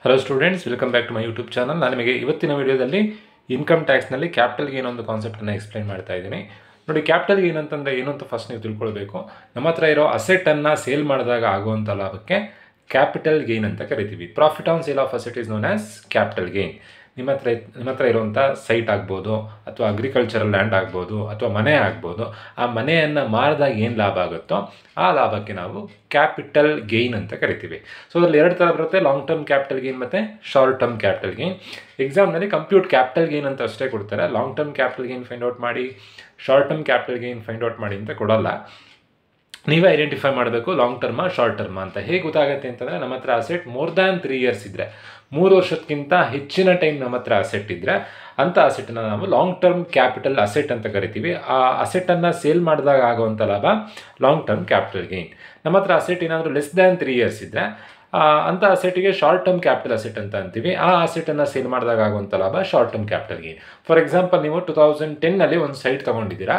Hello students, welcome back to my YouTube channel. ನಾನು ನಿಮಗೆ ಇವತ್ತಿನ ವಿಡಿಯೋದಲ್ಲಿ ಇನ್ಕಮ್ ಟ್ಯಾಕ್ಸ್ನಲ್ಲಿ ಕ್ಯಾಪಿಟಲ್ ಗೇನ್ ಒಂದು ಕಾನ್ಸೆಪ್ಟನ್ನು ಎಕ್ಸ್ಪ್ಲೈನ್ ಮಾಡ್ತಾ ಇದ್ದೀನಿ. ನೋಡಿ, ಕ್ಯಾಪಿಟಲ್ ಗೇನ್ ಅಂತಂದರೆ ಏನು ಅಂತ ಫಸ್ಟ್ ನೀವು ತಿಳ್ಕೊಳ್ಬೇಕು. ನಮ್ಮ ಹತ್ರ ಇರೋ ಅಸೆಟನ್ನು ಸೇಲ್ ಮಾಡಿದಾಗ ಆಗುವಂಥ ಲಾಭಕ್ಕೆ ಕ್ಯಾಪಿಟಲ್ ಗೇನ್ ಅಂತ ಕರಿತೀವಿ. Profit on sale of asset is known as capital gain. ನಿಮ್ಮ ಹತ್ರ ಇರುವಂಥ ಸೈಟ್ ಆಗ್ಬೋದು, ಅಥವಾ ಅಗ್ರಿಕಲ್ಚರಲ್ ಲ್ಯಾಂಡ್ ಆಗ್ಬೋದು, ಅಥವಾ ಮನೆ ಆಗ್ಬೋದು. ಆ ಮನೆಯನ್ನು ಮಾರಿದಾಗ ಏನು ಲಾಭ ಆಗುತ್ತೋ ಆ ಲಾಭಕ್ಕೆ ನಾವು ಕ್ಯಾಪಿಟಲ್ ಗೇನ್ ಅಂತ ಕರಿತೀವಿ. ಸೊ ಅದರಲ್ಲಿ ಎರಡು ಥರ ಬರುತ್ತೆ, ಲಾಂಗ್ ಟರ್ಮ್ ಕ್ಯಾಪಿಟಲ್ ಗೇನ್ ಮತ್ತು ಶಾರ್ಟ್ ಟರ್ಮ್ ಕ್ಯಾಪಿಟಲ್ ಗೇನ್. ಎಕ್ಸಾಮ್ನಲ್ಲಿ ಕಂಪ್ಯೂಟ್ ಕ್ಯಾಪಿಟಲ್ ಗೇನ್ ಅಂತ ಅಷ್ಟೇ ಕೊಡ್ತಾರೆ. Long term capital gain find out ಮಾಡಿ, short term capital gain find out ಮಾಡಿ ಅಂತ ಕೊಡಲ್ಲ. ನೀವೇ ಐಡೆಂಟಿಫೈ ಮಾಡಬೇಕು ಲಾಂಗ್ ಟರ್ಮ ಶಾರ್ಟ್ ಟರ್ಮ ಅಂತ. ಹೇಗೆ ಗೊತ್ತಾಗುತ್ತೆ ಅಂತಂದರೆ, ನಮ್ಮ ಹತ್ರ ಅಸೆಟ್ ಮೋರ್ ದ್ಯಾನ್ 3 years ಇದ್ದರೆ, 3 ವರ್ಷಕ್ಕಿಂತ ಹೆಚ್ಚಿನ ಟೈಮ್ ನಮ್ಮ ಹತ್ರ ಅಸೆಟ್ ಇದ್ದರೆ ಅಂಥ ಅಸೆಟನ್ನು ನಾವು ಲಾಂಗ್ ಟರ್ಮ್ ಕ್ಯಾಪಿಟಲ್ ಅಸೆಟ್ ಅಂತ ಕರಿತೀವಿ. ಆ ಅಸೆಟನ್ನು ಸೇಲ್ ಮಾಡಿದಾಗ ಆಗುವಂಥ ಲಾಭ ಲಾಂಗ್ ಟರ್ಮ್ ಕ್ಯಾಪಿಟಲ್ ಗೇನ್. ನಮ್ಮ ಹತ್ರ ಅಸೆಟ್ ಏನಾದರೂ ಲೆಸ್ ದ್ಯಾನ್ 3 years ಇದ್ದರೆ ಅಂಥ ಅಸೆಟಿಗೆ ಶಾರ್ಟ್ ಟರ್ಮ್ ಕ್ಯಾಪಿಟಲ್ ಅಸೆಟ್ ಅಂತ ಅಂತೀವಿ. ಆ ಅಸೆಟನ್ನು ಸೇಲ್ ಮಾಡಿದಾಗ ಆಗುವಂಥ ಲಾಭ short term capital gain. For example, ನೀವು 2010ನಲ್ಲಿ ಒಂದು ಸೈಟ್ ತೊಗೊಂಡಿದ್ದೀರಾ,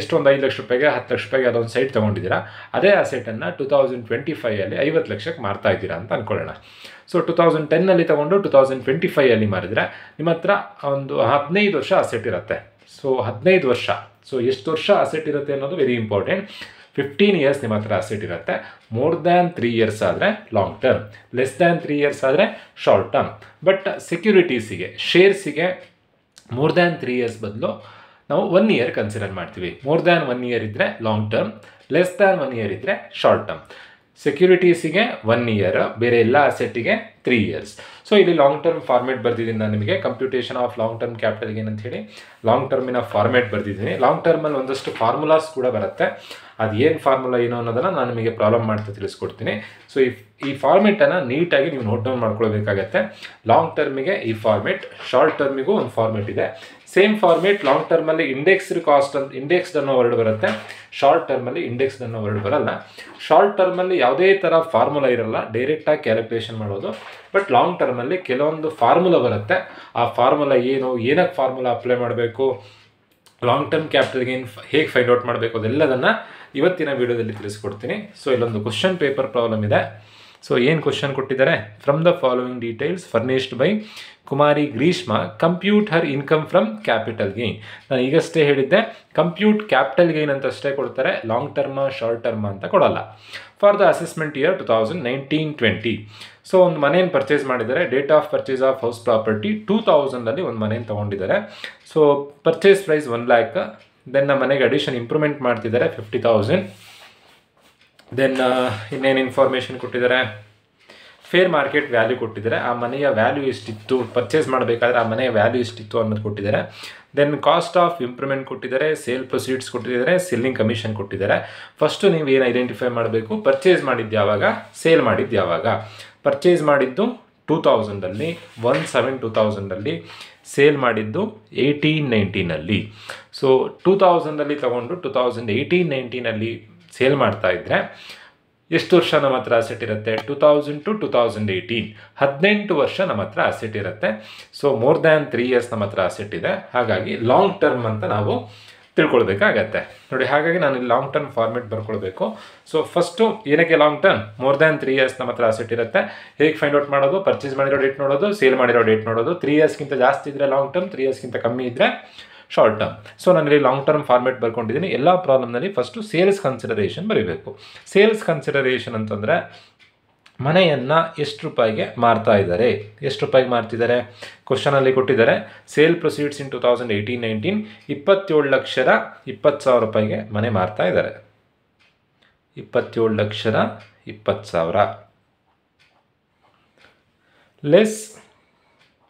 ಎಷ್ಟೊಂದು 5 ಲಕ್ಷ ರೂಪಾಯಿಗೆ 10 ಲಕ್ಷ ರೂಪಾಯಿಗೆ ಅದೊಂದು ಸೈಟ್ ತೊಗೊಂಡಿದ್ದೀರಾ. ಅದೇ ಅಸೆಟನ್ನು 2025ಅಲ್ಲಿ 50 ಲಕ್ಷಕ್ಕೆ ಮಾರ್ತಾ ಇದ್ದೀರಾ ಅಂತ ಅಂದ್ಕೊಳ್ಳೋಣ. ಸೊ 2010ನಲ್ಲಿ ತೊಗೊಂಡು 2025ಅಲ್ಲಿ ಮಾರಿದರೆ ನಿಮ್ಮ ಹತ್ರ ಒಂದು 15 ವರ್ಷ ಅಸೆಟ್ ಇರುತ್ತೆ. ಸೊ 15 ವರ್ಷ, ಸೊ ಎಷ್ಟು ವರ್ಷ ಅಸೆಟ್ ಇರುತ್ತೆ ಅನ್ನೋದು ವೆರಿ ಇಂಪಾರ್ಟೆಂಟ್. 15 years ನಿಮ್ಮ ಹತ್ರ ಅಸೆಟ್ ಇರುತ್ತೆ. ಮೋರ್ ದ್ಯಾನ್ 3 years ಆದರೆ long term, less than 3 years ಆದರೆ ಶಾರ್ಟ್ ಟರ್ಮ್. ಬಟ್ ಸೆಕ್ಯೂರಿಟೀಸಿಗೆ, ಶೇರ್ಸಿಗೆ ಮೋರ್ ದ್ಯಾನ್ 3 years ಬದಲು ನಾವು 1 year ಕನ್ಸಿಡರ್ ಮಾಡ್ತೀವಿ. ಮೋರ್ ದ್ಯಾನ್ 1 year ಇದ್ದರೆ long term, less than 1 year ಇದ್ದರೆ ಶಾರ್ಟ್ ಟರ್ಮ್. ಸೆಕ್ಯೂರಿಟೀಸಿಗೆ 1 year, ಬೇರೆ ಎಲ್ಲ ಅಸೆಟ್ಟಿಗೆ 3 years. ಸೊ ಇಲ್ಲಿ ಲಾಂಗ್ ಟರ್ಮ್ ಫಾರ್ಮೇಟ್ ಬರ್ದಿದ್ದೀನಿ ನಾನು ನಿಮಗೆ, computation of long term capital gain ಅಂತ ಹೇಳಿ ಲಾಂಗ್ ಟರ್ಮಿನ ಫಾರ್ಮೇಟ್ ಬರ್ದಿದ್ದೀನಿ. ಲಾಂಗ್ ಟರ್ಮಲ್ಲಿ ಒಂದಷ್ಟು ಫಾರ್ಮುಲಾಸ್ ಕೂಡ ಬರುತ್ತೆ. ಅದು ಏನು ಫಾರ್ಮುಲಾ ಏನು ಅನ್ನೋದನ್ನು ನಾನು ನಿಮಗೆ ಪ್ರಾಬ್ಲಮ್ ಮಾಡ್ತಾ ತಿಳಿಸ್ಕೊಡ್ತೀನಿ. ಸೊ ಈ ಫಾರ್ಮೇಟನ್ನು ನೀಟಾಗಿ ನೀವು ನೋಟ್ ಡೌನ್ ಮಾಡ್ಕೊಳ್ಬೇಕಾಗತ್ತೆ. ಲಾಂಗ್ ಟರ್ಮಿಗೆ ಈ ಫಾರ್ಮೇಟ್, ಶಾರ್ಟ್ ಟರ್ಮಿಗೂ ಒಂದು ಫಾರ್ಮೇಟ್ ಇದೆ. ಸೇಮ್ ಫಾರ್ಮೇಟ್ ಲಾಂಗ್ ಟರ್ಮಲ್ಲಿ ಇಂಡೆಕ್ಸ್ಡ್ ಕಾಸ್ಟ್ ಅಂತ, ಇಂಡೆಕ್ಸ್ಡ್ ಅನ್ನೋ ವರ್ಡ್ ಬರುತ್ತೆ. ಶಾರ್ಟ್ ಟರ್ಮಲ್ಲಿ ಇಂಡೆಕ್ಸ್ಡ್ ಅನ್ನೋ ವರ್ಡ್ ಬರಲ್ಲ. ಶಾರ್ಟ್ ಟರ್ಮಲ್ಲಿ ಯಾವುದೇ ಥರ ಫಾರ್ಮುಲಾ ಇರಲ್ಲ, ಡೈರೆಕ್ಟಾಗಿ ಕ್ಯಾಲ್ಕುಲೇಷನ್ ಮಾಡೋದು. ಬಟ್ ಲಾಂಗ್ ಟರ್ಮಲ್ಲಿ ಕೆಲವೊಂದು ಫಾರ್ಮುಲಾ ಬರುತ್ತೆ. ಆ ಫಾರ್ಮುಲಾ ಏನು, ಏನಕ್ಕೆ ಫಾರ್ಮುಲಾ ಅಪ್ಲೈ ಮಾಡಬೇಕು, ಲಾಂಗ್ ಟರ್ಮ್ ಕ್ಯಾಪಿಟಲ್ ಗೇನ್ ಹೇಗೆ ಫೈಂಡ್ ಔಟ್ ಮಾಡಬೇಕು, ಅದೆಲ್ಲದನ್ನು ಇವತ್ತಿನ ವಿಡಿಯೋದಲ್ಲಿ ತಿಳಿಸ್ಕೊಡ್ತೀನಿ. ಸೊ ಇಲ್ಲೊಂದು ಕ್ವಶನ್ ಪೇಪರ್ ಪ್ರಾಬ್ಲಮ್ ಇದೆ. ಸೊ ಏನು ಕ್ವಶನ್ ಕೊಟ್ಟಿದ್ದಾರೆ, from the following details furnished by Kumari Greeshma, compute her income from capital gain. ನಾನು ಈಗಷ್ಟೇ ಹೇಳಿದ್ದೆ, ಕಂಪ್ಯೂಟ್ ಕ್ಯಾಪಿಟಲ್ ಗೇನ್ ಅಂತ ಅಷ್ಟೇ ಕೊಡ್ತಾರೆ, ಲಾಂಗ್ ಟರ್ಮ ಶಾರ್ಟ್ ಟರ್ಮ ಅಂತ ಕೊಡಲ್ಲ. For the assessment year 2019-20. So ಒಂದು ಮನೇನು ಪರ್ಚೇಸ್ ಮಾಡಿದ್ದಾರೆ. Date of purchase of house property 2000ಅಲ್ಲಿ ಒಂದು ಮನೇನು ತೊಗೊಂಡಿದ್ದಾರೆ. So purchase price 1 lakh. Then ಮನೆಗೆ ಅಡಿಷನ್ ಇಂಪ್ರೂವ್ಮೆಂಟ್ ಮಾಡ್ತಿದ್ದಾರೆ 50,000. ದೆನ್ ಇನ್ನೇನು ಇನ್ಫಾರ್ಮೇಷನ್ ಕೊಟ್ಟಿದ್ದಾರೆ, ಫೇರ್ ಮಾರ್ಕೆಟ್ ವ್ಯಾಲ್ಯೂ ಕೊಟ್ಟಿದ್ದಾರೆ. ಆ ಮನೆಯ ವ್ಯಾಲ್ಯೂ ಎಷ್ಟಿತ್ತು, ಪರ್ಚೇಸ್ ಮಾಡಬೇಕಾದ್ರೆ ಆ ಮನೆಯ ವ್ಯಾಲ್ಯೂ ಎಷ್ಟಿತ್ತು ಅನ್ನೋದು ಕೊಟ್ಟಿದ್ದಾರೆ. ದೆನ್ ಕಾಸ್ಟ್ ಆಫ್ ಇಂಪ್ರೂವ್ಮೆಂಟ್ ಕೊಟ್ಟಿದ್ದಾರೆ, ಸೇಲ್ ಪ್ರೊಸೀಡ್ಸ್ ಕೊಟ್ಟಿದ್ದಾರೆ, ಸೆಲ್ಲಿಂಗ್ ಕಮಿಷನ್ ಕೊಟ್ಟಿದ್ದಾರೆ. ಫಸ್ಟು ನೀವು ಏನು ಐಡೆಂಟಿಫೈ ಮಾಡಬೇಕು, ಪರ್ಚೇಸ್ ಮಾಡಿದ್ದು ಯಾವಾಗ, ಸೇಲ್ ಮಾಡಿದ್ದು ಯಾವಾಗ. ಪರ್ಚೇಸ್ ಮಾಡಿದ್ದು 2000ಅಲ್ಲಿ, 17-2000ಅಲ್ಲಿ, ಸೇಲ್ ಮಾಡಿದ್ದು 18-19ಅಲ್ಲಿ. ಸೊ 2000ಅಲ್ಲಿ ತಗೊಂಡು 2018-19ಅಲ್ಲಿ ಸೇಲ್ ಮಾಡ್ತಾ ಇದ್ದರೆ ಎಷ್ಟು ವರ್ಷ ನಮ್ಮ ಹತ್ರ ಅಸೆಟ್ ಇರುತ್ತೆ, 2000 to 2018, 18 ವರ್ಷ ನಮ್ಮ ಹತ್ರ ಅಸೆಟ್ ಇರುತ್ತೆ. ಸೊ ಮೋರ್ ದ್ಯಾನ್ 3 years ನಮ್ಮ ಹತ್ರ ಅಸೆಟ್ ಇದೆ. ಹಾಗಾಗಿ ಲಾಂಗ್ ಟರ್ಮ್ ಅಂತ ನಾವು ತಿಳ್ಕೊಳ್ಬೇಕಾಗತ್ತೆ. ನೋಡಿ, ಹಾಗಾಗಿ ನಾನು ಇಲ್ಲಿ ಲಾಂಗ್ ಟರ್ಮ್ ಫಾರ್ಮೇಟ್ ಬರ್ಕೊಳ್ಬೇಕು. ಸೊ ಫಸ್ಟು ಏನಕ್ಕೆ long term, more than 3 years ನಮ್ಮ ಹತ್ರ ಅಸೆಟ್ ಇರುತ್ತೆ. ಹೇಗೆ ಫೈಂಡ್ ಔಟ್ ಮಾಡೋದು, ಪರ್ಚೇಸ್ ಮಾಡಿರೋ ಡೇಟ್ ನೋಡೋದು, ಸೇಲ್ ಮಾಡಿರೋ ಡೇಟ್ ನೋಡೋದು. 3 yearsಗಿಂತ ಜಾಸ್ತಿ ಇದ್ದರೆ ಲಾಂಗ್ ಟರ್ಮ್, 3 yearsಗಿಂತ ಕಮ್ಮಿ ಇದ್ದರೆ ಶಾರ್ಟ್ ಟರ್ಮ್. ಸೊ ನಾನಿಲ್ಲಿ ಲಾಂಗ್ ಟರ್ಮ್ ಫಾರ್ಮೇಟ್ ಬರ್ಕೊಂಡಿದ್ದೀನಿ. ಎಲ್ಲ ಪ್ರಾಬ್ಲಮ್ನಲ್ಲಿ ಫಸ್ಟು ಸೇಲ್ಸ್ ಕನ್ಸಿಡರೇಷನ್ ಬರೀಬೇಕು. ಸೇಲ್ಸ್ ಕನ್ಸಿಡರೇಷನ್ ಅಂತಂದರೆ ಮನೆಯನ್ನು ಎಷ್ಟು ರೂಪಾಯಿಗೆ ಮಾರ್ತಾ ಇದ್ದಾರೆ, ಎಷ್ಟು ರೂಪಾಯಿಗೆ ಮಾರ್ತಿದ್ದಾರೆ. ಕ್ವಶನಲ್ಲಿ ಕೊಟ್ಟಿದ್ದಾರೆ, ಸೇಲ್ ಪ್ರೊಸೀಡ್ಸ್ ಇನ್ 2018-19 27,20,000 ರೂಪಾಯಿಗೆ ಮನೆ ಮಾರ್ತಾ ಇದ್ದಾರೆ. 27,20,000 ಲೆಸ್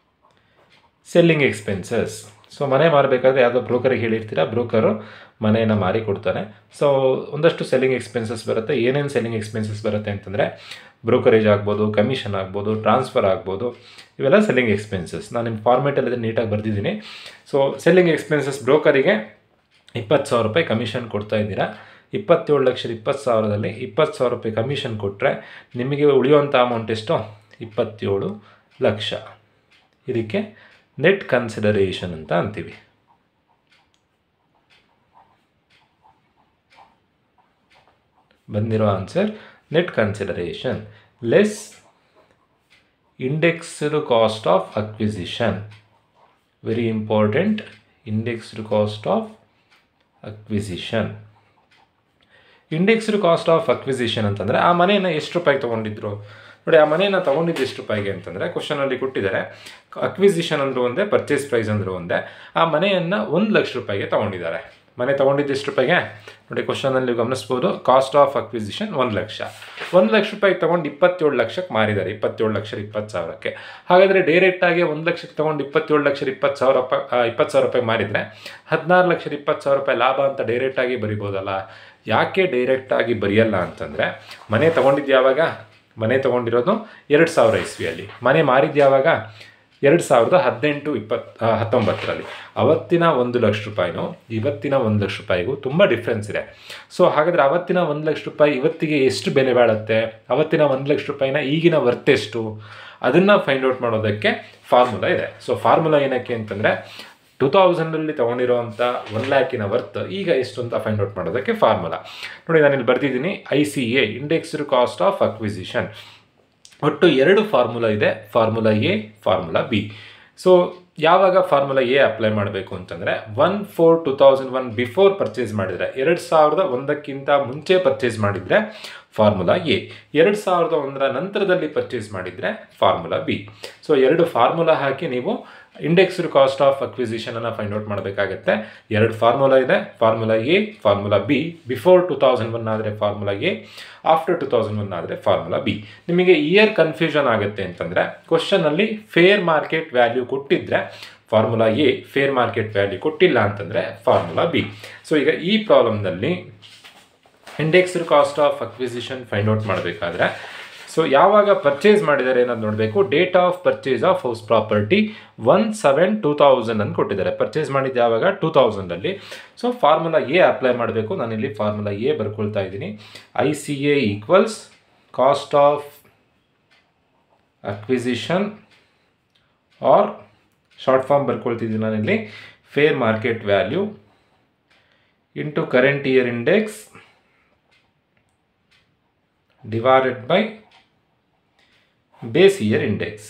ಸೆಲ್ಲಿಂಗ್ ಎಕ್ಸ್ಪೆನ್ಸಸ್. ಸೊ ಮನೆ ಮಾರಬೇಕಾದ್ರೆ ಯಾವುದೋ ಬ್ರೋಕರಿಗೆ ಹೇಳಿರ್ತೀರ, ಬ್ರೋಕರು ಮನೆಯನ್ನು ಮಾರಿ ಕೊಡ್ತಾನೆ. ಸೊ ಒಂದಷ್ಟು ಸೆಲ್ಲಿಂಗ್ ಎಕ್ಸ್ಪೆನ್ಸಸ್ ಬರುತ್ತೆ. ಏನೇನು ಸೆಲ್ಲಿಂಗ್ ಎಕ್ಸ್ಪೆನ್ಸಸ್ ಬರುತ್ತೆ ಅಂತಂದರೆ, ಬ್ರೋಕರೇಜ್ ಆಗ್ಬೋದು, ಕಮಿಷನ್ ಆಗ್ಬೋದು, ಟ್ರಾನ್ಸ್ಫರ್ ಆಗ್ಬೋದು, ಇವೆಲ್ಲ ಸೆಲ್ಲಿಂಗ್ ಎಕ್ಸ್ಪೆನ್ಸಸ್. ನಾನು ನಿಮ್ಮ ಫಾರ್ಮೇಟಲ್ಲಿ ನೀಟಾಗಿ ಬರೆದಿದ್ದೀನಿ. ಸೊ ಸೆಲ್ಲಿಂಗ್ ಎಕ್ಸ್ಪೆನ್ಸಸ್, ಬ್ರೋಕರಿಗೆ 20,000 ರೂಪಾಯಿ ಕಮಿಷನ್ ಕೊಡ್ತಾ ಇದ್ದೀರಾ. 27,20,000ದಲ್ಲಿ 20,000 ರೂಪಾಯಿ ಕಮಿಷನ್ ಕೊಟ್ಟರೆ ನಿಮಗೆ ಉಳಿಯುವಂಥ ಅಮೌಂಟ್ ಎಷ್ಟು, 27 ಲಕ್ಷ. ಇದಕ್ಕೆ ನೆಟ್ ಕನ್ಸಿಡರೇಷನ್ ಅಂತ ಅಂತೀವಿ. ಬಂದಿರೋ answer net consideration less indexed cost of acquisition. Very important, indexed cost of acquisition. Indexed cost of acquisition ಅಂತಂದರೆ ಆ ಮನೆಯನ್ನು ಎಷ್ಟು ರೂಪಾಯಿಗೆ ತೊಗೊಂಡಿದ್ರು ನೋಡಿ. ಆ ಮನೆಯನ್ನು ತೊಗೊಂಡಿದ್ದು ಎಷ್ಟು ರೂಪಾಯಿಗೆ ಅಂತಂದರೆ ಕ್ವಶನಲ್ಲಿ ಕೊಟ್ಟಿದ್ದಾರೆ. ಅಕ್ವಿಸಿಷನ್ ಅಂದರೂ ಒಂದೇ, ಪರ್ಚೇಸ್ ಪ್ರೈಸ್ ಅಂದರೂ ಒಂದೇ. ಆ ಮನೆಯನ್ನು 1 ಲಕ್ಷ ರೂಪಾಯಿಗೆ ತೊಗೊಂಡಿದ್ದಾರೆ. ಮನೆ ತೊಗೊಂಡಿದ್ದು ಎಷ್ಟು ರೂಪಾಯಿಗೆ ನೋಡಿ, ಕ್ವಶನಲ್ಲಿ ಗಮನಿಸ್ಬೋದು. Cost of acquisition 1 lakh. 1 lakh ರೂಪಾಯಿಗೆ ತೊಗೊಂಡು 27 ಲಕ್ಷಕ್ಕೆ ಮಾರಿದ್ದಾರೆ. 27,20,000ಕ್ಕೆ. ಹಾಗಾದರೆ ಡೈರೆಕ್ಟಾಗಿ 1 ಲಕ್ಷಕ್ಕೆ ತೊಗೊಂಡು 27,20,000 ರೂಪಾಯಿ ಮಾರಿದರೆ 16,20,000 ರೂಪಾಯಿ ಲಾಭ ಅಂತ ಡೈರೆಕ್ಟಾಗಿ ಬರಿಬೋದಲ್ಲ. ಯಾಕೆ ಡೈರೆಕ್ಟಾಗಿ ಬರೆಯಲ್ಲ ಅಂತಂದರೆ, ಮನೆ ತೊಗೊಂಡಿದ್ದು ಯಾವಾಗ? ಮನೆ ತೊಗೊಂಡಿರೋದು 2000 ಇಸ್ವಿಯಲ್ಲಿ. ಮನೆ ಮಾರಿದ್ದು ಯಾವಾಗ? 2018-19ರಲ್ಲಿ. ಅವತ್ತಿನ 1 ಲಕ್ಷ ರೂಪಾಯಿನೂ ಇವತ್ತಿನ 1 ಲಕ್ಷ ರೂಪಾಯಿಗೂ ತುಂಬ ಡಿಫ್ರೆನ್ಸ್ ಇದೆ. ಸೊ ಹಾಗಾದರೆ ಅವತ್ತಿನ 1 ಲಕ್ಷ ರೂಪಾಯಿ ಇವತ್ತಿಗೆ ಎಷ್ಟು ಬೆಲೆ ಬಾಳುತ್ತೆ? ಅವತ್ತಿನ 1 ಲಕ್ಷ ರೂಪಾಯಿನ ಈಗಿನ ವರ್ತ್ ಎಷ್ಟು? ಅದನ್ನು ಫೈಂಡ್ ಔಟ್ ಮಾಡೋದಕ್ಕೆ ಫಾರ್ಮುಲಾ ಇದೆ. ಸೊ ಫಾರ್ಮುಲಾ ಏನಕ್ಕೆ ಅಂತಂದರೆ 2000ರಲ್ಲಿ ತೊಗೊಂಡಿರೋವಂಥ 1 ಲ್ಯಾಕಿನ ವರ್ತ್ ಈಗ ಎಷ್ಟು ಅಂತ ಫೈಂಡ್ ಔಟ್ ಮಾಡೋದಕ್ಕೆ ಫಾರ್ಮುಲಾ ನೋಡಿ. ನಾನಿಲ್ಲಿ ಬರ್ತಿದ್ದೀನಿ ICA, indexed cost of acquisition. ಒಟ್ಟು 2 ಫಾರ್ಮುಲಾ ಇದೆ, formula A, formula B. So ಯಾವಾಗ ಫಾರ್ಮುಲಾ ಎ ಅಪ್ಲೈ ಮಾಡಬೇಕು ಅಂತಂದರೆ 1/4/2001 ಬಿಫೋರ್ ಪರ್ಚೇಸ್ ಮಾಡಿದರೆ, 2001ಕ್ಕಿಂತ ಮುಂಚೆ ಪರ್ಚೇಸ್ ಮಾಡಿದರೆ ಫಾರ್ಮುಲಾ ಎ, 2001ರ ನಂತರದಲ್ಲಿ ಪರ್ಚೇಸ್ ಮಾಡಿದರೆ ಫಾರ್ಮುಲಾ ಬಿ. ಸೊ 2 ಫಾರ್ಮುಲಾ ಹಾಕಿ ನೀವು ಇಂಡೆಕ್ಸ್ಡ್ ಕಾಸ್ಟ್ ಆಫ್ ಅಕ್ವಿಸಿಷನನ್ನು ಫೈಂಡ್ ಔಟ್ ಮಾಡಬೇಕಾಗತ್ತೆ. 2 ಫಾರ್ಮುಲಾ ಇದೆ, formula A, formula B. Before 2001 ಆದರೆ ಫಾರ್ಮುಲಾ ಎ, ಆಫ್ಟರ್ 2001 ಆದರೆ ಫಾರ್ಮುಲಾ ಬಿ. ನಿಮಗೆ ಇಯರ್ ಕನ್ಫ್ಯೂಷನ್ ಆಗುತ್ತೆ ಅಂತಂದರೆ ಕ್ವಶನಲ್ಲಿ ಫೇರ್ ಮಾರ್ಕೆಟ್ ವ್ಯಾಲ್ಯೂ ಕೊಟ್ಟಿದ್ದರೆ formula A, fair market value ಕೊಟ್ಟಿಲ್ಲ ಅಂತಂದರೆ ಫಾರ್ಮುಲಾ ಬಿ. ಸೊ ಈಗ ಈ ಪ್ರಾಬ್ಲಮ್ನಲ್ಲಿ indexed cost of acquisition find out ಮಾಡಬೇಕಾದ್ರೆ ಸೊ ಯಾವಾಗ ಪರ್ಚೇಸ್ ಮಾಡಿದ್ದಾರೆ ಅನ್ನೋದು ನೋಡಬೇಕು. Date of purchase of house property 1/7/2000 ಅಂತ ಕೊಟ್ಟಿದ್ದಾರೆ. ಪರ್ಚೇಸ್ ಮಾಡಿದ್ದು ಯಾವಾಗ? 2000ಅಲ್ಲಿ. ಸೊ ಫಾರ್ಮುಲಾ ಎ ಅಪ್ಲೈ ಮಾಡಬೇಕು. ನಾನಿಲ್ಲಿ ಫಾರ್ಮುಲಾ ಎ ಬರ್ಕೊಳ್ತಾ ಇದ್ದೀನಿ. ICA equals cost of acquisition or short form ಬರ್ಕೊಳ್ತಿದ್ದೀನಿ ನಾನಿಲ್ಲಿ fair market value into current year index divided by base year index.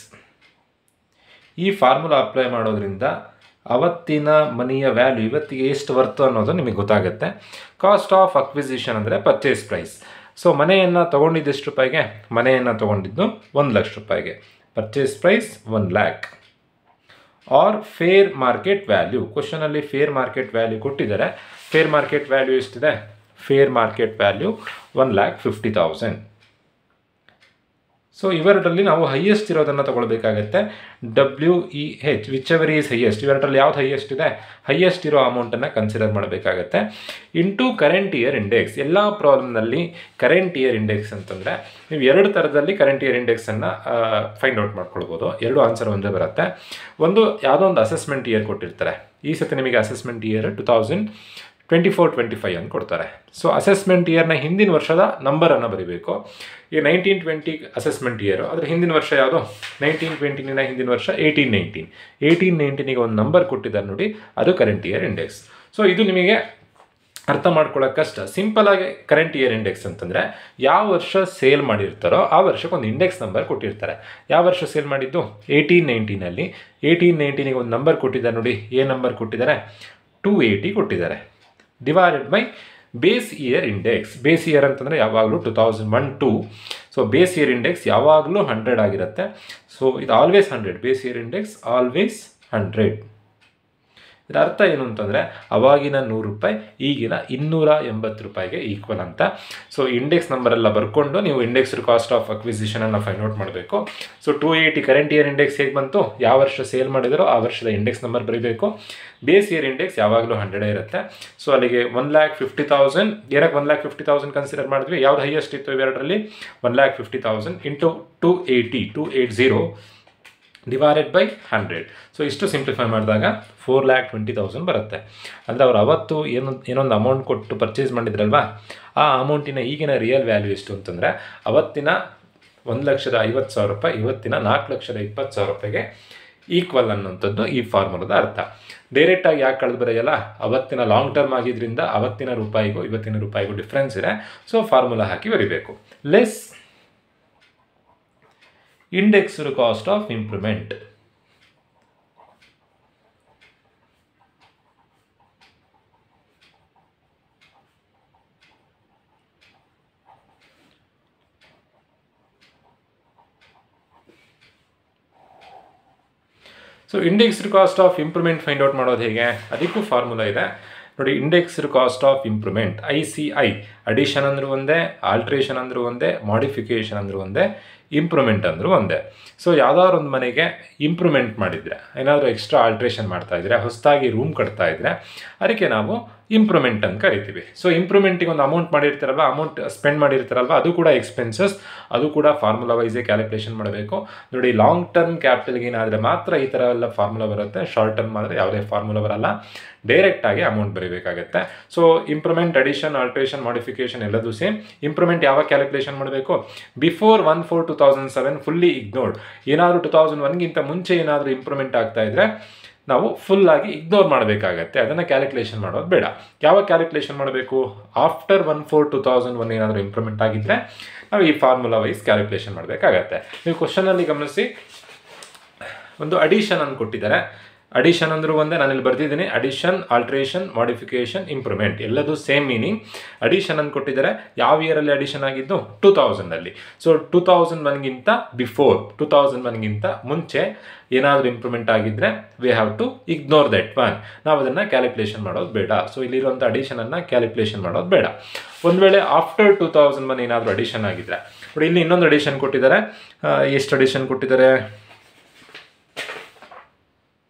ಈ ಫಾರ್ಮುಲಾ ಅಪ್ಲೈ ಮಾಡೋದ್ರಿಂದ ಅವತ್ತಿನ ಮನಿಯ ವ್ಯಾಲ್ಯೂ ಇವತ್ತಿಗೆ ಎಷ್ಟು ವರ್ತು ಅನ್ನೋದು ನಿಮಗೆ ಗೊತ್ತಾಗುತ್ತೆ. ಕಾಸ್ಟ್ ಆಫ್ ಅಕ್ವಿಸಿಷನ್ ಅಂದರೆ ಪರ್ಚೇಸ್ ಪ್ರೈಸ್. ಸೊ ಮನೆಯನ್ನು ತೊಗೊಂಡಿದ್ದು ಎಷ್ಟು ರೂಪಾಯಿಗೆ? ಮನೆಯನ್ನು ತೊಗೊಂಡಿದ್ದು 1 ಲಕ್ಷ ರೂಪಾಯಿಗೆ. Purchase price 1 lakh. Or fair market value. ಕ್ವಶನಲ್ಲಿ ಫೇರ್ ಮಾರ್ಕೆಟ್ ವ್ಯಾಲ್ಯೂ ಕೊಟ್ಟಿದ್ದಾರೆ. ಫೇರ್ ಮಾರ್ಕೆಟ್ ವ್ಯಾಲ್ಯೂ ಎಷ್ಟಿದೆ? Fair market value 1,50,000. ಸೊ ಇವೆರಡರಲ್ಲಿ ನಾವು ಹೈಯೆಸ್ಟ್ ಇರೋದನ್ನು ತಗೊಳ್ಬೇಕಾಗತ್ತೆ. WEH whichever is highest. ಇವೆರಡರಲ್ಲಿ ಯಾವ್ದು ಹೈಯೆಸ್ಟ್ ಇದೆ? ಹೈಯೆಸ್ಟ್ ಇರೋ ಅಮೌಂಟನ್ನು ಕನ್ಸಿಡರ್ ಮಾಡಬೇಕಾಗತ್ತೆ. Into current year index. ಎಲ್ಲ ಪ್ರಾಬ್ಲಮ್ನಲ್ಲಿ ಕರೆಂಟ್ ಇಯರ್ ಇಂಡೆಕ್ಸ್ ಅಂತಂದರೆ ನೀವು 2 ಥರದಲ್ಲಿ ಕರೆಂಟ್ ಇಯರ್ ಇಂಡೆಕ್ಸನ್ನು ಫೈಂಡ್ ಔಟ್ ಮಾಡ್ಕೊಳ್ಬೋದು. 2 ಆನ್ಸರ್ ಒಂದೇ ಬರುತ್ತೆ. ಒಂದು ಯಾವುದೋ ಒಂದು ಅಸೆಸ್ಮೆಂಟ್ ಇಯರ್ ಕೊಟ್ಟಿರ್ತಾರೆ. ಈ ಸತಿ ನಿಮಗೆ ಅಸೆಸ್ಮೆಂಟ್ ಇಯರ್ 2024-25 ಅಂತ ಕೊಡ್ತಾರೆ. ಸೊ ಅಸೆಸ್ಮೆಂಟ್ ಇಯರ್ನ ಹಿಂದಿನ ವರ್ಷದ ನಂಬರನ್ನು ಬರೀಬೇಕು. ಈ 1920 ಅಸೆಸ್ಮೆಂಟ್ ಇಯರು, ಅದರ ಹಿಂದಿನ ವರ್ಷ ಯಾವುದು? 1920ನ ಹಿಂದಿನ ವರ್ಷ 1819. 1819ಗೆ ಒಂದು ನಂಬರ್ ಕೊಟ್ಟಿದ್ದಾರೆ ನೋಡಿ, ಅದು ಕರೆಂಟ್ ಇಯರ್ ಇಂಡೆಕ್ಸ್. ಸೊ ಇದು ನಿಮಗೆ ಅರ್ಥ ಮಾಡ್ಕೊಳ್ಳೋಕೆ ಕಷ್ಟ. ಸಿಂಪಲ್ ಆಗಿ ಕರೆಂಟ್ ಇಯರ್ ಇಂಡೆಕ್ಸ್ ಅಂತಂದರೆ ಯಾವ ವರ್ಷ ಸೇಲ್ ಮಾಡಿರ್ತಾರೋ ಆ ವರ್ಷಕ್ಕೆ ಒಂದು ಇಂಡೆಕ್ಸ್ ನಂಬರ್ ಕೊಟ್ಟಿರ್ತಾರೆ. ಯಾವ ವರ್ಷ ಸೇಲ್ ಮಾಡಿದ್ದು? 1819ನಲ್ಲಿ. 1819ಗೆ ಒಂದು ನಂಬರ್ ಕೊಟ್ಟಿದ್ದಾರೆ ನೋಡಿ. ಏ ನಂಬರ್ ಕೊಟ್ಟಿದ್ದಾರೆ? 280 ಕೊಟ್ಟಿದ್ದಾರೆ. Divided by base year index. Base year ಅಂತಂದರೆ ಯಾವಾಗಲೂ 2001-2. ಸೊ ಬೇಸ್ ಇಯರ್ ಇಂಡೆಕ್ಸ್ ಯಾವಾಗಲೂ 100 ಆಗಿರುತ್ತೆ. ಸೊ ಇದು always 100. Base year index always 100. ಇದರ ಅರ್ಥ ಏನು ಅಂತಂದರೆ ಅವಾಗಿನ 100 ರೂಪಾಯಿ ಈಗಿನ 280 ರೂಪಾಯಿಗೆ ಈಕ್ವಲ್ ಅಂತ. ಸೊ ಇಂಡೆಕ್ಸ್ ನಂಬರೆಲ್ಲ ಬರ್ಕೊಂಡು ನೀವು ಇಂಡೆಕ್ಸ್ಡ್ ಕಾಸ್ಟ್ ಆಫ್ ಅಕ್ವಿಸಿಷನನ್ನು ಫೈಂಡ್ ಔಟ್ ಮಾಡಬೇಕು. ಸೊ 280 ಕರೆಂಟ್ ಇಯರ್ ಇಂಡೆಕ್ಸ್ ಹೇಗೆ ಬಂತು? ಯಾವ ವರ್ಷ ಸೇಲ್ ಮಾಡಿದರೋ ಆ ವರ್ಷದ ಇಂಡೆಕ್ಸ್ ನಂಬರ್ ಬರೀಬೇಕು. ಬೇಸ್ ಇಯರ್ ಇಂಡೆಕ್ಸ್ ಯಾವಾಗಲೂ 100 ಇರುತ್ತೆ. ಸೊ ಅಲ್ಲಿಗೆ 1,50,000. ಏನಕ್ಕೆ 1,50,000 ಕನ್ಸಿಡರ್ ಮಾಡಿದ್ವಿ? ಯಾವ್ದು ಹೈಯೆಸ್ಟ್ ಇತ್ತು ಇವೆರಡರಲ್ಲಿ? 1,50,000 ಇಂಟು 280 ಡಿವೈಡೆಡ್ ಬೈ 100. ಸೊ ಇಷ್ಟು ಸಿಂಪ್ಲಿಫೈ ಮಾಡಿದಾಗ 4,20,000 ಬರುತ್ತೆ. ಅಂದರೆ ಅವ್ರು ಅವತ್ತು ಏನೊಂದು ಅಮೌಂಟ್ ಕೊಟ್ಟು ಪರ್ಚೇಸ್ ಮಾಡಿದ್ರಲ್ವಾ, ಆ ಅಮೌಂಟಿನ ಈಗಿನ ರಿಯಲ್ ವ್ಯಾಲ್ಯೂ ಎಷ್ಟು ಅಂತಂದರೆ ಅವತ್ತಿನ 1,50,000 ರೂಪಾಯಿ ಇವತ್ತಿನ 4,20,000 ರೂಪಾಯಿಗೆ ಈಕ್ವಲ್ ಅನ್ನೋಂಥದ್ದು ಈ ಫಾರ್ಮುಲಾದ ಅರ್ಥ. ಡೈರೆಕ್ಟಾಗಿ ಯಾಕೆ ಕಳೆದು ಬರೆಯಲ್ಲ? ಅವತ್ತಿನ ಲಾಂಗ್ ಟರ್ಮ್ ಆಗಿದ್ದರಿಂದ ಅವತ್ತಿನ ರೂಪಾಯಿಗೂ ಇವತ್ತಿನ ರೂಪಾಯಿಗೂ ಡಿಫ್ರೆನ್ಸ್ ಇದೆ. ಸೊ ಫಾರ್ಮುಲಾ ಹಾಕಿ ಬರಿಬೇಕು. Less indexed cost of improvement. So indexed cost of improvement find out ಮಾಡೋದು ಹೇಗೆ? ಅದಕ್ಕೂ ಫಾರ್ಮುಲಾ ಇದೆ ನೋಡಿ. Indexed cost of improvement ICI, addition ಅಂದ್ರೂ ಒಂದೇ, ಆಲ್ಟ್ರೇಷನ್ ಅಂದ್ರೂ ಒಂದೇ, ಮಾಡಿಫಿಕೇಷನ್ ಅಂದ್ರೂ ಒಂದೇ, ಇಂಪ್ರೂವ್ಮೆಂಟ್ ಅಂದ್ರೂ ಒಂದೇ. ಸೊ ಯಾವ್ದಾದ್ರು ಒಂದು ಮನೆಗೆ ಇಂಪ್ರೂವ್ಮೆಂಟ್ ಮಾಡಿದರೆ, ಏನಾದರೂ ಎಕ್ಸ್ಟ್ರಾ ಆಲ್ಟ್ರೇಷನ್ ಮಾಡ್ತಾ ಇದ್ರೆ, ಹೊಸದಾಗಿ ರೂಮ್ ಕಟ್ತಾ ಇದ್ರೆ, ಅದಕ್ಕೆ ನಾವು ಇಂಪ್ರೂವ್ಮೆಂಟ್ ಅಂತ ಕರಿತೀವಿ. ಸೊ ಇಂಪ್ರೂವ್ಮೆಂಟಿಗೆ ಒಂದು ಅಮೌಂಟ್ ಮಾಡಿರ್ತಾರಲ್ವ, ಅಮೌಂಟ್ ಸ್ಪೆಂಡ್ ಮಾಡಿರ್ತಾರಲ್ವ, ಅದು ಕೂಡ ಎಕ್ಸ್ಪೆನ್ಸಸ್, ಅದು ಕೂಡ ಫಾರ್ಮುಲಾ ವೈಸೇ ಕ್ಯಾಲ್ಕುಲೇಷನ್ ಮಾಡಬೇಕು ನೋಡಿ. ಲಾಂಗ್ ಟರ್ಮ್ ಕ್ಯಾಪಿಟಲ್ ಗೇನ್ ಆದರೆ ಮಾತ್ರ ಈ ಥರ ಎಲ್ಲ ಫಾರ್ಮುಲಾ ಬರುತ್ತೆ. ಶಾರ್ಟ್ ಟರ್ಮ್ ಆದರೆ ಯಾವುದೇ ಫಾರ್ಮುಲಾ ಬರಲ್ಲ, ಡೈರೆಕ್ಟಾಗಿ ಅಮೌಂಟ್ ಬರೀಬೇಕಾಗುತ್ತೆ. So improvement, addition, alteration, modification ಎಲ್ಲದೂ ಸೇಮ್. ಇಂಪ್ರೂವ್ಮೆಂಟ್ ಯಾವಾಗ ಕ್ಯಾಲ್ಕುಲೇಷನ್ ಮಾಡಬೇಕು? Before 1/4/2007 fully ignored. ಏನಾದರೂ 2001ಗಿಂತ ಮುಂಚೆ ಏನಾದರೂ ಇಂಪ್ರೂವ್ಮೆಂಟ್ ಆಗ್ತಾ ಇದ್ರೆ ನಾವು ಫುಲ್ಲಾಗಿ ಇಗ್ನೋರ್ ಮಾಡಬೇಕಾಗತ್ತೆ, ಅದನ್ನು ಕ್ಯಾಲ್ಕುಲೇಷನ್ ಮಾಡೋದು ಬೇಡ. ಯಾವಾಗ ಕ್ಯಾಲ್ಕುಲೇಷನ್ ಮಾಡಬೇಕು? ಆಫ್ಟರ್ 1/4/2001 ಏನಾದರೂ ಇಂಪ್ರೂವ್ಮೆಂಟ್ ಆಗಿದ್ದರೆ ನಾವು ಈ ಫಾರ್ಮುಲಾ ವೈಸ್ ಕ್ಯಾಲ್ಕುಲೇಷನ್ ಮಾಡಬೇಕಾಗತ್ತೆ. ನೀವು ಕ್ವಶನಲ್ಲಿ ಗಮನಿಸಿ, ಒಂದು ಅಡಿಷನ್ ಅನ್ನು ಕೊಟ್ಟಿದ್ದಾರೆ. ಅಡಿಷನ್ ಅಂದರೂ ಒಂದೇ, ನಾನಿಲ್ಲಿ ಬರ್ತಿದ್ದೀನಿ. ಅಡಿಷನ್, ಆಲ್ಟ್ರೇಷನ್, ಮಾಡಿಫಿಕೇಷನ್, ಇಂಪ್ರೂವ್ಮೆಂಟ್ ಎಲ್ಲದೂ ಸೇಮ್ ಮೀನಿಂಗ್. ಅಡಿಷನ್ ಅನ್ನು ಕೊಟ್ಟಿದ್ದಾರೆ. ಯಾವ ಇಯರಲ್ಲಿ ಅಡಿಷನ್ ಆಗಿದ್ದು? 2000ಅಲ್ಲಿ. ಸೊ 2001ಗಿಂತ ಬಿಫೋರ್, 2001ಗಿಂತ ಮುಂಚೆ ಏನಾದರೂ ಇಂಪ್ರೂವ್ಮೆಂಟ್ ಆಗಿದ್ದರೆ we have to ignore that one. ನಾವು ಅದನ್ನು ಕ್ಯಾಲ್ಕುಲೇಷನ್ ಮಾಡೋದು ಬೇಡ. ಸೊ ಇಲ್ಲಿರುವಂಥ ಅಡಿಷನನ್ನು ಕ್ಯಾಲ್ಕುಲೇಷನ್ ಮಾಡೋದು ಬೇಡ. ಒಂದು ವೇಳೆ ಆಫ್ಟರ್ 2001 ಏನಾದರೂ ಅಡಿಷನ್ ಆಗಿದ್ದರೆ ನೋಡಿ, ಇಲ್ಲಿ ಇನ್ನೊಂದು ಅಡಿಷನ್ ಕೊಟ್ಟಿದ್ದಾರೆ. ಎಷ್ಟು ಅಡಿಷನ್ ಕೊಟ್ಟಿದ್ದಾರೆ?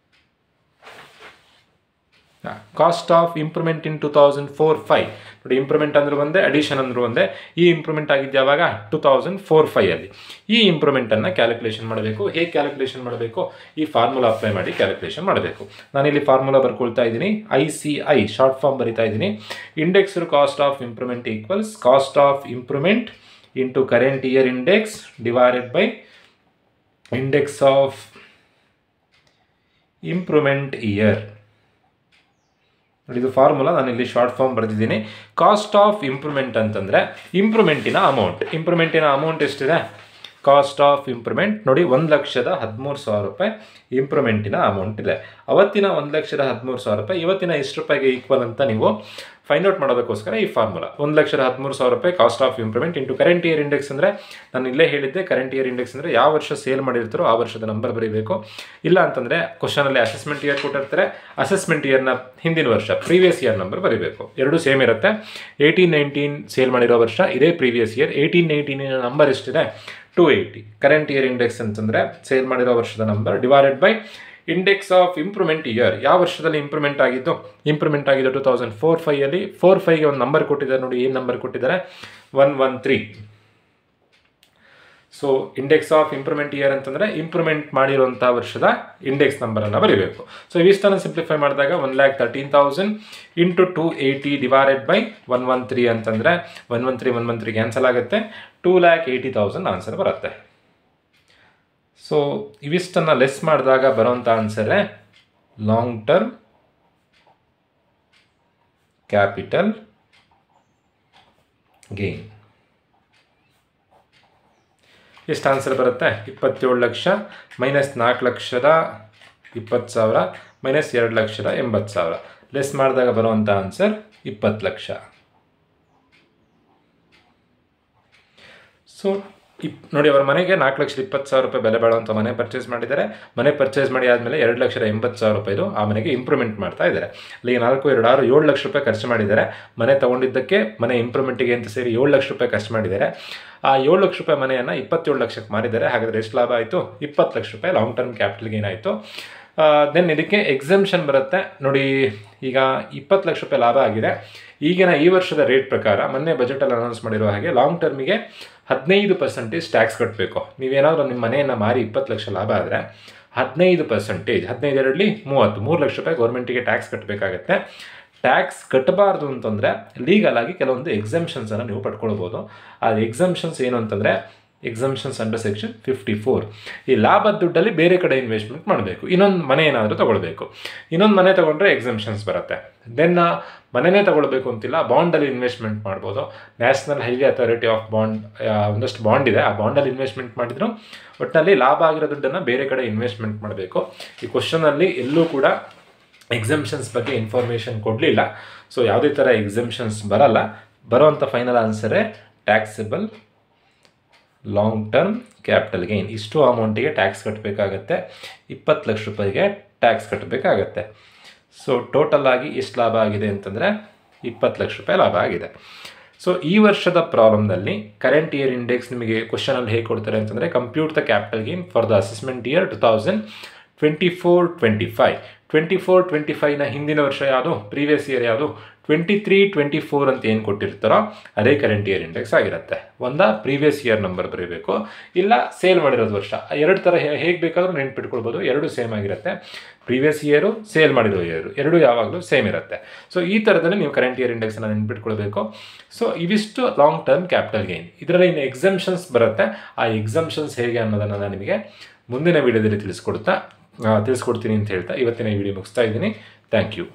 ಕಾಸ್ಟ್ ಆಫ್ ಇಂಪ್ರೂವ್ಮೆಂಟ್ ಇನ್ 2004-05 ನೋಡಿ. ಇಂಪ್ರೂವ್ಮೆಂಟ್ ಅಂದ್ರೂ ಒಂದೇ, ಅಡಿಷನ್ ಅಂದ್ರೂ ಒಂದೇ. ಈ ಇಂಪ್ರೂವ್ಮೆಂಟ್ ಆಗಿದ್ದು ಯಾವಾಗ? 2004-05ಅಲ್ಲಿ. ಈ ಇಂಪ್ರೂವ್ಮೆಂಟನ್ನು ಕ್ಯಾಲ್ಕುಲೇಷನ್ ಮಾಡಬೇಕು. ಹೇಗೆ ಕ್ಯಾಲ್ಕುಲೇಷನ್ ಮಾಡಬೇಕು? ಈ ಫಾರ್ಮುಲಾ ಅಪ್ಲೈ ಮಾಡಿ ಕ್ಯಾಲ್ಕುಲೇಷನ್ ಮಾಡಬೇಕು. ನಾನಿಲ್ಲಿ ಫಾರ್ಮುಲಾ ಬರ್ಕೊಳ್ತಾ ಇದ್ದೀನಿ. ICI ಶಾರ್ಟ್ ಫಾರ್ಮ್ ಬರಿತಾ ಇದ್ದೀನಿ. Indexed cost of improvement equals cost of improvement into current year index divided by index of improvement year. ಇದು ಫಾರ್ಮುಲಾ, ನಾನು ಇಲ್ಲಿ ಶಾರ್ಟ್ ಫಾರ್ಮ್ ಬರೆದಿದ್ದೀನಿ. ಕಾಸ್ಟ್ ಆಫ್ ಇಂಪ್ರೂವ್ಮೆಂಟ್ ಅಂತಂದರೆ ಇಂಪ್ರೂವ್ಮೆಂಟಿನ ಅಮೌಂಟ್. ಇಂಪ್ರೂವ್ಮೆಂಟಿನ ಅಮೌಂಟ್ ಎಷ್ಟಿದೆ? ಕಾಸ್ಟ್ ಆಫ್ ಇಂಪ್ರೂವ್ಮೆಂಟ್ ನೋಡಿ, 1,13,000 ರೂಪಾಯಿ ಇಂಪ್ರೂವ್ಮೆಂಟಿನ ಅಮೌಂಟ್ ಇದೆ. ಅವತ್ತಿನ 1,13,000 ರೂಪಾಯಿ ಇವತ್ತಿನ ಎಷ್ಟು ರೂಪಾಯಿಗೆ ಈಕ್ವಲ್ ಅಂತ ನೀವು ಫೈಂಡ್ ಔಟ್ ಮಾಡೋದಕ್ಕೋಸ್ಕರ ಈ ಫಾರ್ಮುಲಾ. 1,13,000 ರೂಪಾಯಿ cost of improvement into current year index ಅಂದರೆ, ನಾನು ಇಲ್ಲೇ ಹೇಳಿದ್ದೆ, ಕರೆಂಟ್ ಇಯರ್ ಇಂಡೆಕ್ಸ್ ಅಂದರೆ ಯಾವ ವರ್ಷ ಸೇಲ್ ಮಾಡಿರ್ತಾರೋ ಆ ವರ್ಷದ ನಂಬರ್ ಬರೀಬೇಕು. ಇಲ್ಲ ಅಂತಂದರೆ ಕ್ವಶನಲ್ಲಿ ಅಸೆಸ್ಮೆಂಟ್ ಇಯರ್ ಕೊಟ್ಟಿರ್ತಾರೆ, ಅಸೆಸ್ಮೆಂಟ್ ಇಯರ್ನ ಹಿಂದಿನ ವರ್ಷ ಪ್ರೀವಿಯಸ್ ಇಯರ್ ನಂಬರ್ ಬರೀಬೇಕು. ಎರಡೂ ಸೇಮ್ ಇರುತ್ತೆ. 18-19 ಸೇಲ್ ಮಾಡಿರೋ ವರ್ಷ ಇದೇ ಪ್ರೀವಿಯಸ್ ಇಯರ್. 18-19 ನಂಬರ್ ಎಷ್ಟಿದೆ? 280. ಕರೆಂಟ್ ಇಯರ್ ಇಂಡೆಕ್ಸ್ ಅಂತಂದರೆ ಸೇಲ್ ಮಾಡಿರೋ ವರ್ಷದ number divided by index of improvement year. ಯಾವ ವರ್ಷದಲ್ಲಿ ಇಂಪ್ರೂವ್ಮೆಂಟ್ ಆಗಿದ್ದು? ಇಂಪ್ರೂವ್ಮೆಂಟ್ ಆಗಿದ್ದು 2004-05ಅಲ್ಲಿ. 4-5ಗೆ ಒಂದು ನಂಬರ್ ಕೊಟ್ಟಿದ್ದಾರೆ ನೋಡಿ. ಏನು ನಂಬರ್ ಕೊಟ್ಟಿದ್ದಾರೆ? 113. So index of improvement year ಅಂತಂದರೆ ಇಂಪ್ರೂವ್ಮೆಂಟ್ ಮಾಡಿರುವಂಥ ವರ್ಷದ ಇಂಡೆಕ್ಸ್ ನಂಬರನ್ನು ಬರೀಬೇಕು. ಸೊ ಇವಿಷ್ಟನ್ನು ಸಿಂಪ್ಲಿಫೈ ಮಾಡಿದಾಗ 1,13,000 ಇಂಟು 280 ಡಿವೈಡೆಡ್ ಬೈ 113 ಅಂತಂದರೆ 113 ಕ್ಯಾನ್ಸಲ್ ಆಗುತ್ತೆ. 2,80,000 ಆನ್ಸರ್ ಬರುತ್ತೆ. ಸೊ ಇವಿಷ್ಟನ್ನು ಲೆಸ್ ಮಾಡಿದಾಗ ಬರೋವಂಥ ಆನ್ಸರೇ ಲಾಂಗ್ ಟರ್ಮ್ ಕ್ಯಾಪಿಟಲ್ ಗೇನ್. ಎಷ್ಟು ಆನ್ಸರ್ ಬರುತ್ತೆ? 27 ಲಕ್ಷ ಮೈನಸ್ 4,20,000 ಮೈನಸ್ 2,80,000 ಲೆಸ್ ಮಾಡಿದಾಗ ಬರುವಂಥ ಆನ್ಸರ್ 20 ಲಕ್ಷ. ಸೊ ನೋಡಿ, ಅವರ ಮನೆಗೆ 4,20,000 ರೂಪಾಯಿ ಬೆಲೆ ಬಾಳುವಂಥ ಮನೆ ಪರ್ಚೇಸ್ ಮಾಡಿದ್ದಾರೆ. ಮನೆ ಪರ್ಚೇಸ್ ಮಾಡಿ ಆದಮೇಲೆ 2,80,000 ರೂಪಾಯಿದು ಆ ಮನೆಗೆ ಇಂಪ್ರೂವ್ಮೆಂಟ್ ಮಾಡ್ತಾ ಇದ್ದಾರೆ. ಅಲ್ಲಿಗೆ 4, 2, 6, 7 ಲಕ್ಷ ರೂಪಾಯಿ ಖರ್ಚು ಮಾಡಿದ್ದಾರೆ. ಮನೆ ತೊಗೊಂಡಿದ್ದಕ್ಕೆ ಮನೆ ಇಂಪ್ರೂವ್ಮೆಂಟಿಗೆ ಅಂತ ಸೇರಿ 7 ಲಕ್ಷ ರೂಪಾಯಿ ಖರ್ಚು ಮಾಡಿದ್ದಾರೆ. ಆ 7 ಲಕ್ಷ ರೂಪಾಯಿ ಮನೆಯನ್ನು 27 ಲಕ್ಷಕ್ಕೆ ಮಾರಿದ್ದಾರೆ. ಹಾಗಾದರೆ ಎಷ್ಟು ಲಾಭ ಆಯಿತು? 20 ಲಕ್ಷ ರೂಪಾಯಿ ಲಾಂಗ್ ಟರ್ಮ್ ಕ್ಯಾಪಿಟಲ್ಗೆ ಏನಾಯಿತು? ದೆನ್ ಇದಕ್ಕೆ ಎಕ್ಸೆಂಪ್ಷನ್ ಬರುತ್ತೆ ನೋಡಿ. ಈಗ 20 ಲಕ್ಷ ರೂಪಾಯಿ ಲಾಭ ಆಗಿದೆ. ಈಗಿನ ಈ ವರ್ಷದ ರೇಟ್ ಪ್ರಕಾರ ಮೊನ್ನೆ ಬಜೆಟಲ್ಲಿ ಅನೌನ್ಸ್ ಮಾಡಿರೋ ಹಾಗೆ ಲಾಂಗ್ ಟರ್ಮಿಗೆ 15% ಟ್ಯಾಕ್ಸ್ ಕಟ್ಟಬೇಕು. ನೀವೇನಾದರೂ ನಿಮ್ಮ ಮನೆಯನ್ನು ಮಾರಿ 20 ಲಕ್ಷ ಲಾಭ ಆದರೆ 15%, 15 3 ಲಕ್ಷ ರೂಪಾಯಿ ಗೌರ್ಮೆಂಟಿಗೆ ಟ್ಯಾಕ್ಸ್ ಕಟ್ಟಬೇಕಾಗತ್ತೆ. ಟ್ಯಾಕ್ಸ್ ಕಟ್ಟಬಾರ್ದು ಅಂತಂದರೆ ಲೀಗಲ್ ಆಗಿ ಕೆಲವೊಂದು ಎಕ್ಸೆಂಪ್ಷನ್ಸನ್ನು ನೀವು ಪಡ್ಕೊಳ್ಬೋದು. ಆ ಎಕ್ಸೆಂಪ್ಷನ್ಸ್ ಏನು ಅಂತಂದರೆ, ಎಕ್ಸಮ್ಷನ್ಸ್ ಅಂಡರ್ ಸೆಕ್ಷನ್ 54. ಈ ಲಾಭದ ದುಡ್ಡಲ್ಲಿ ಬೇರೆ ಕಡೆ ಇನ್ವೆಸ್ಟ್ಮೆಂಟ್ ಮಾಡಬೇಕು. ಇನ್ನೊಂದು ಮನೆ ಏನಾದರೂ ತಗೊಳ್ಬೇಕು, ಇನ್ನೊಂದು ಮನೆ ತೊಗೊಂಡ್ರೆ ಎಕ್ಸಮ್ಷನ್ಸ್ ಬರುತ್ತೆ. ದೆನ್ ಮನೆಯೇ ತಗೊಳ್ಬೇಕು ಅಂತಿಲ್ಲ, ಬಾಂಡಲ್ಲಿ ಇನ್ವೆಸ್ಟ್ಮೆಂಟ್ ಮಾಡ್ಬೋದು. National highway authority of bond ಒಂದಷ್ಟು ಬಾಂಡ್ ಇದೆ, ಆ ಬಾಂಡಲ್ಲಿ ಇನ್ವೆಸ್ಟ್ಮೆಂಟ್ ಮಾಡಿದ್ರು ಒಟ್ಟಿನಲ್ಲಿ ಲಾಭ ಆಗಿರೋ ದುಡ್ಡನ್ನು ಬೇರೆ ಕಡೆ ಇನ್ವೆಸ್ಟ್ಮೆಂಟ್ ಮಾಡಬೇಕು. ಈ ಕ್ವಶನಲ್ಲಿ ಎಲ್ಲೂ ಕೂಡ ಎಕ್ಸಮ್ಷನ್ಸ್ ಬಗ್ಗೆ ಇನ್ಫಾರ್ಮೇಷನ್ ಕೊಡಲಿಲ್ಲ. ಸೊ ಯಾವುದೇ ಥರ ಎಕ್ಸಮ್ಷನ್ಸ್ ಬರಲ್ಲ. ಬರೋವಂಥ ಫೈನಲ್ ಆನ್ಸರೇ taxable long term capital gain. ಇಷ್ಟು ಅಮೌಂಟಿಗೆ ಟ್ಯಾಕ್ಸ್ ಕಟ್ಟಬೇಕಾಗತ್ತೆ, 20 ಲಕ್ಷ ರೂಪಾಯಿಗೆ ಟ್ಯಾಕ್ಸ್ ಕಟ್ಟಬೇಕಾಗತ್ತೆ. ಸೊ ಟೋಟಲ್ ಆಗಿ ಎಷ್ಟು ಲಾಭ ಆಗಿದೆ ಅಂತಂದರೆ 20 ಲಕ್ಷ ರೂಪಾಯಿ ಲಾಭ ಆಗಿದೆ. ಸೊ ಈ ವರ್ಷದ ಪ್ರಾಬ್ಲಮ್ನಲ್ಲಿ ಕರೆಂಟ್ ಇಯರ್ ಇಂಡೆಕ್ಸ್ ನಿಮಗೆ ಕ್ವಶನಲ್ಲಿ ಹೇಗೆ ಕೊಡ್ತಾರೆ ಅಂತಂದರೆ, compute the capital gain for the assessment year 2024-25. 24-25ನ ಹಿಂದಿನ ವರ್ಷ ಯಾವುದು, ಪ್ರೀವಿಯಸ್ ಇಯರ್ ಯಾವುದು, 23-24 ಅಂತ ಏನು ಕೊಟ್ಟಿರ್ತಾರೋ ಅದೇ ಕರೆಂಟ್ ಇಯರ್ ಇಂಡೆಕ್ಸ್ ಆಗಿರುತ್ತೆ. ಒಂದ ಪ್ರೀವಿಯಸ್ ಇಯರ್ ನಂಬರ್ ಬರೀಬೇಕು, ಇಲ್ಲ ಸೇಲ್ ಮಾಡಿರೋದು ವರ್ಷ. ಎರಡು ಥರ ಹೇಗೆ ಬೇಕಾದರೂ ನೆನ್ಪಿಟ್ಕೊಳ್ಬೋದು, ಎರಡು ಸೇಮ್ ಆಗಿರುತ್ತೆ. ಪ್ರೀವಿಯಸ್ ಇಯರು, ಸೇಲ್ ಮಾಡಿರೋ ಇಯರು ಎರಡು ಯಾವಾಗಲೂ ಸೇಮ್ ಇರುತ್ತೆ. ಸೊ ಈ ಥರದಲ್ಲಿ ನೀವು ಕರೆಂಟ್ ಇಯರ್ ಇಂಡೆಕ್ಸನ್ನು ನೆನ್ಪಿಟ್ಕೊಳ್ಬೇಕು. ಸೊ ಇವಿಷ್ಟು ಲಾಂಗ್ ಟರ್ಮ್ ಕ್ಯಾಪಿಟಲ್ ಗೈನ್. ಇದರಲ್ಲಿ ಇನ್ನು ಎಕ್ಸಮ್ಷನ್ಸ್ ಬರುತ್ತೆ. ಆ ಎಕ್ಸಮ್ಷನ್ಸ್ ಹೇಗೆ ಅನ್ನೋದನ್ನು ನಾನು ನಿಮಗೆ ಮುಂದಿನ ವೀಡಿಯೋದಲ್ಲಿ ತಿಳಿಸ್ಕೊಡ್ತೀನಿ ಅಂತ ಹೇಳ್ತಾ ಇವತ್ತಿನ ಈ ವಿಡಿಯೋ ಮುಗಿಸ್ತಾ ಇದ್ದೀನಿ. Thank you.